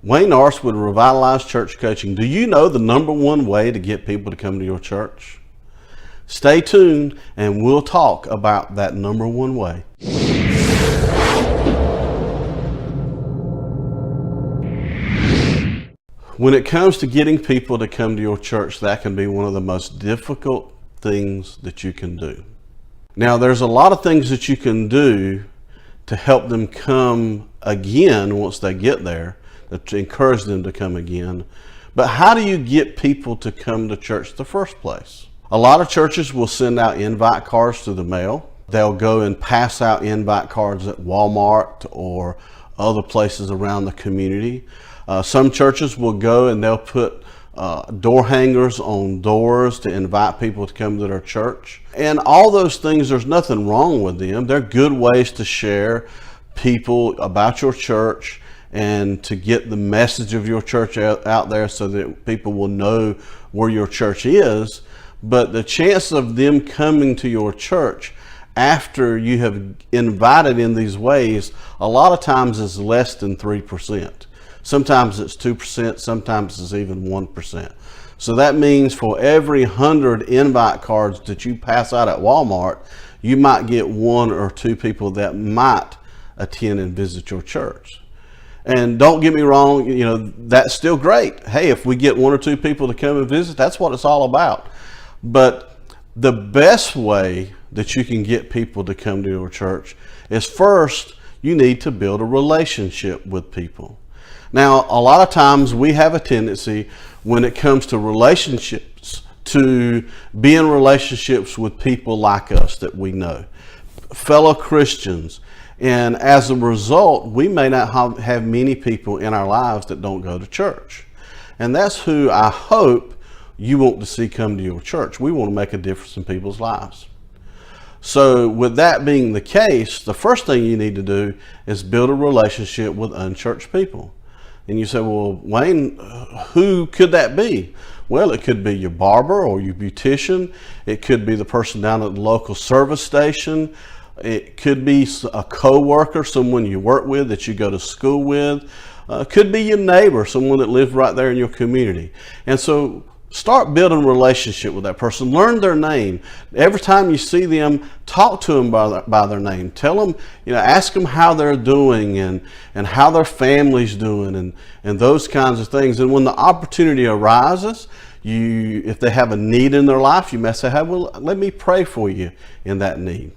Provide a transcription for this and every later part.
Wayne Norris with Revitalized Church Coaching. Do you know the number one way to get people to come to your church? Stay tuned and we'll talk about that number one way. When it comes to getting people to come to your church, that can be one of the most difficult things that you can do. Now, there's a lot of things that you can do to help them come again once they get there, to encourage them to come again. But how do you get people to come to church in the first place? A lot of churches will send out invite cards through the mail. They'll go and pass out invite cards at Walmart or other places around the community. Some churches will go and they'll put door hangers on doors to invite people to come to their church. And all those things, there's nothing wrong with them. They're good ways to share people about your church and to get the message of your church out there so that people will know where your church is. But the chance of them coming to your church after you have invited in these ways, a lot of times is less than 3%. Sometimes it's 2%, sometimes it's even 1%. So that means for every 100 invite cards that you pass out at Walmart, you might get 1 or 2 people that might attend and visit your church. And don't get me wrong, that's still great. Hey, if we get 1 or 2 people to come and visit, that's what it's all about. But the best way that you can get people to come to your church is, first, you need to build a relationship with people. Now, a lot of times we have a tendency when it comes to relationships to be in relationships with people like us that we know, fellow Christians. And as a result, we may not have many people in our lives that don't go to church. And that's who I hope you want to see come to your church. We want to make a difference in people's lives. So with that being the case, the first thing you need to do is build a relationship with unchurched people. And you say, well, Wayne, who could that be? Well, it could be your barber or your beautician. It could be the person down at the local service station. It could be a co-worker, someone you work with, that you go to school with. It could be your neighbor, someone that lives right there in your community. And so start building a relationship with that person. Learn their name. Every time you see them, talk to them by their name. Tell them, ask them how they're doing and how their family's doing and those kinds of things. And when the opportunity arises, if they have a need in their life, you may say, hey, well, let me pray for you in that need.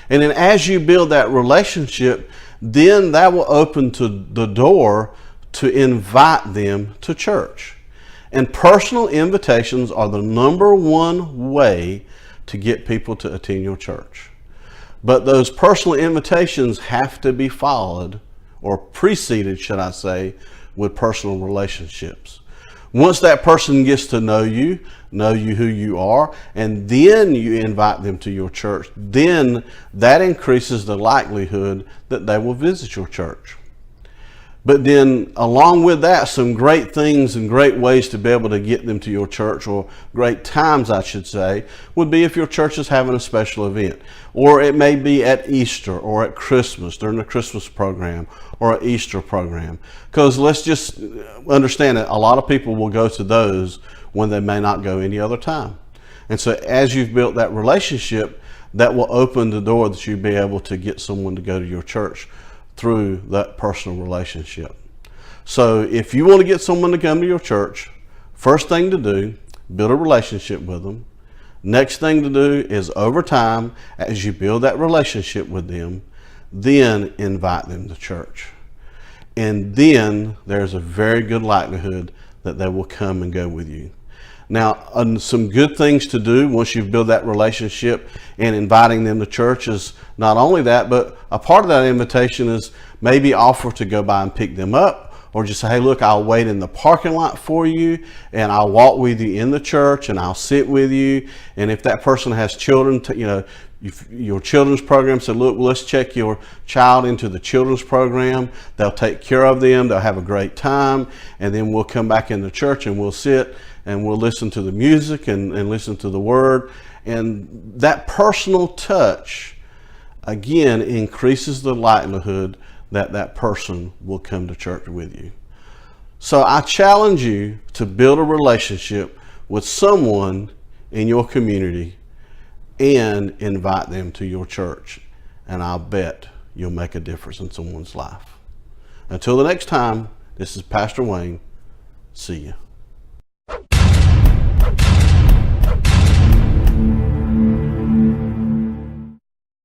And then as you build that relationship, then that will open to the door to invite them to church. And personal invitations are the number one way to get people to attend your church. But those personal invitations have to be followed, or preceded, should I say, with personal relationships. Once that person gets to know you who you are, and then you invite them to your church, then that increases the likelihood that they will visit your church. But then along with that, some great things and great ways to be able to get them to your church, or great times I should say, would be if your church is having a special event. Or it may be at Easter or at Christmas, during the Christmas program or an Easter program. Because let's just understand that a lot of people will go to those when they may not go any other time. And so as you've built that relationship, that will open the door that you'll be able to get someone to go to your church through that personal relationship. So if you want to get someone to come to your church, first thing to do, build a relationship with them. Next thing to do is, over time, as you build that relationship with them, then invite them to church. And then there's a very good likelihood that they will come and go with you. Now, some good things to do once you've built that relationship and inviting them to church is not only that, but a part of that invitation is maybe offer to go by and pick them up, or just say, hey, look, I'll wait in the parking lot for you, and I'll walk with you in the church, and I'll sit with you. And if that person has children, your children's program, said, look, let's check your child into the children's program. They'll take care of them. They'll have a great time. And then we'll come back in the church and we'll sit and we'll listen to the music and listen to the word. And that personal touch, again, increases the likelihood that that person will come to church with you. So I challenge you to build a relationship with someone in your community and invite them to your church. And I'll bet you'll make a difference in someone's life. Until the next time, this is Pastor Wayne. See you.